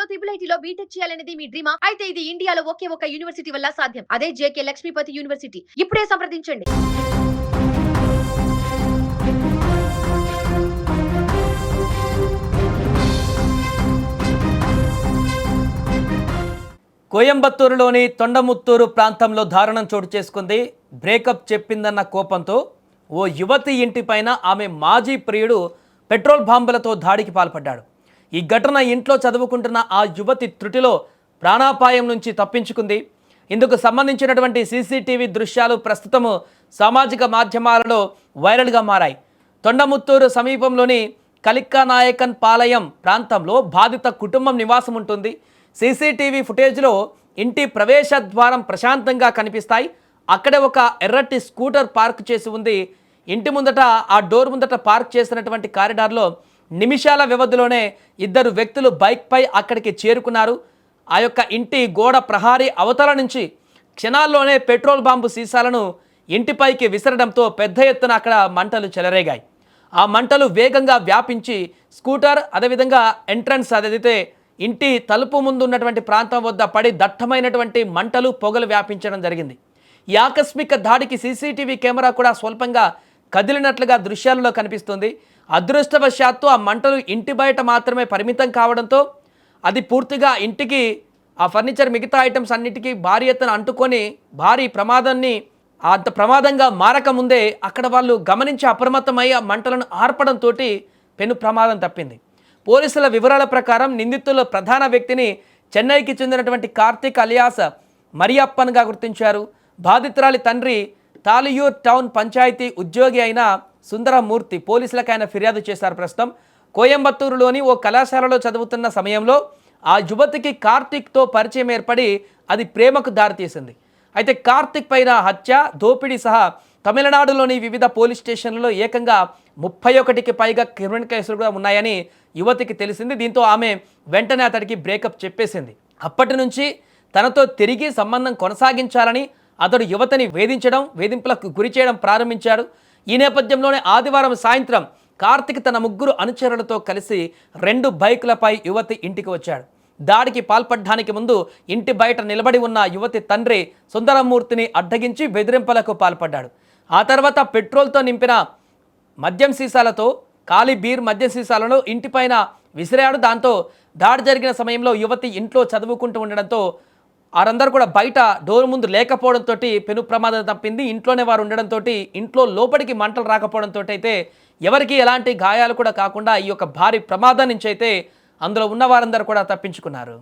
ఐఐటీలో triple ఐటీలో BTech చేయాలనేది మీ డ్రీమా? అయితే ఇది ఇండియాలో ఒకే ఒక యూనివర్సిటీ వల్ల సాధ్యం. అదే జేకే లక్ష్మీపతి యూనివర్సిటీ. ఇప్పుడే సంప్రదించండి. కోయంబత్తూరులోని తొండముత్తూరు ప్రాంతంలో దారుణం చోటు చేసుకుంది. బ్రేకప్ చెప్పిందన్న కోపంతో ఓ యువతి ఇంటిపైన ఆమె మాజీ ప్రియుడు పెట్రోల్ బాంబులతో దాడికి పాల్పడ్డాడు. ఈ ఘటన ఇంట్లో చదువుకుంటున్న ఆ యువతి త్రుటిలో ప్రాణాపాయం నుంచి తప్పించుకుంది. ఇందుకు సంబంధించినటువంటి సీసీటీవీ దృశ్యాలు ప్రస్తుతము సామాజిక మాధ్యమాలలో వైరల్గా మారాయి. తొండముత్తూరు సమీపంలోని కలిక్కానాయకన్ పాలయం ప్రాంతంలో బాధిత కుటుంబం నివాసం ఉంటుంది. సీసీటీవీ ఫుటేజ్లో ఇంటి ప్రవేశ ద్వారం ప్రశాంతంగా కనిపిస్తాయి. అక్కడే ఒక ఎర్రటి స్కూటర్ పార్క్ చేసి ఉంది. ఇంటి ముందట ఆ డోర్ ముందట పార్క్ చేసినటువంటి కారిడార్లో నిమిషాల వ్యవధిలోనే ఇద్దరు వ్యక్తులు బైక్పై అక్కడికి చేరుకున్నారు. ఆ యొక్క ఇంటి గోడ ప్రహారీ అవతల నుంచి క్షణాల్లోనే పెట్రోల్ బాంబు సీసాలను ఇంటిపైకి విసరడంతో పెద్ద ఎత్తున అక్కడ మంటలు చెలరేగాయి. ఆ మంటలు వేగంగా వ్యాపించి స్కూటర్ అదేవిధంగా ఎంట్రన్స్ అదైతే ఇంటి తలుపు ముందు ఉన్నటువంటి ప్రాంతం వద్ద పడి దట్టమైనటువంటి మంటలు పొగలు వ్యాపించడం జరిగింది. ఈ ఆకస్మిక దాడికి సీసీటీవీ కెమెరా కూడా స్వల్పంగా కదిలినట్లుగా దృశ్యాలలో కనిపిస్తుంది. అదృష్టవశాత్తు ఆ మంటలు ఇంటి బయట మాత్రమే పరిమితం కావడంతో అది పూర్తిగా ఇంటికి ఆ ఫర్నిచర్ మిగతా ఐటమ్స్ అన్నిటికీ భారీ ఎత్తున అంటుకొని భారీ ప్రమాదాన్ని అంత ప్రమాదంగా మారకముందే అక్కడ వాళ్ళు గమనించి అప్రమత్తమై ఆ మంటలను ఆర్పడంతో పెను ప్రమాదం తప్పింది. పోలీసుల వివరాల ప్రకారం నిందితుల ప్రధాన వ్యక్తిని చెన్నైకి చెందినటువంటి కార్తిక్ అలియాస్ మరియప్పన్గా గుర్తించారు. బాధితురాలి తండ్రి తాలియూర్ టౌన్ పంచాయతీ ఉద్యోగి అయిన సుందరమూర్తి. పోలీసులకు ఆయన ఫిర్యాదు చేశారు. ప్రస్తుతం కోయంబత్తూరులోని ఓ కళాశాలలో చదువుతున్న సమయంలో ఆ యువతికి కార్తిక్తో పరిచయం ఏర్పడి అది ప్రేమకు దారితీసింది. అయితే కార్తిక్ పైన హత్య, దోపిడీ సహా తమిళనాడులోని వివిధ పోలీస్ స్టేషన్లలో ఏకంగా 31కి పైగా క్రిమినల్ కేసులు కూడా ఉన్నాయని యువతికి తెలిసింది. దీంతో ఆమె వెంటనే అతడికి బ్రేకప్ చెప్పేసింది. అప్పటి నుంచి తనతో తిరిగి సంబంధం కొనసాగించాలని అతడు యువతిని వేధింపులకు గురి చేయడం ప్రారంభించాడు. ఈ నేపథ్యంలోనే ఆదివారం సాయంత్రం కార్తిక్ తన 3 అనుచరులతో కలిసి 2 బైకులపై యువతి ఇంటికి వచ్చాడు. దాడికి పాల్పడడానికి ముందు ఇంటి బయట నిలబడి ఉన్న యువతి తండ్రి సుందరమూర్తిని అడ్డగించి బెదిరింపులకు పాల్పడ్డాడు. ఆ తర్వాత పెట్రోల్తో నింపిన మద్యం సీసాలతో ఖాళీ బీర్ మద్యం సీసాలను ఇంటిపైన విసిరాడు. దాంతో దాడి జరిగిన సమయంలో యువతి ఇంట్లో చదువుకుంటూ ఉండడంతో వారందరూ కూడా బయట డోర్ ముందు లేకపోవడంతో పెను ప్రమాదం తప్పింది. ఇంట్లోనే వారు ఉండడంతో ఇంట్లో లోపలికి మంటలు రాకపోవడంతో అయితే ఎవరికి ఎలాంటి గాయాలు కూడా కాకుండా ఈ యొక్క భారీ ప్రమాదం నుంచి అయితే అందులో ఉన్న వారందరూ కూడా తప్పించుకున్నారు.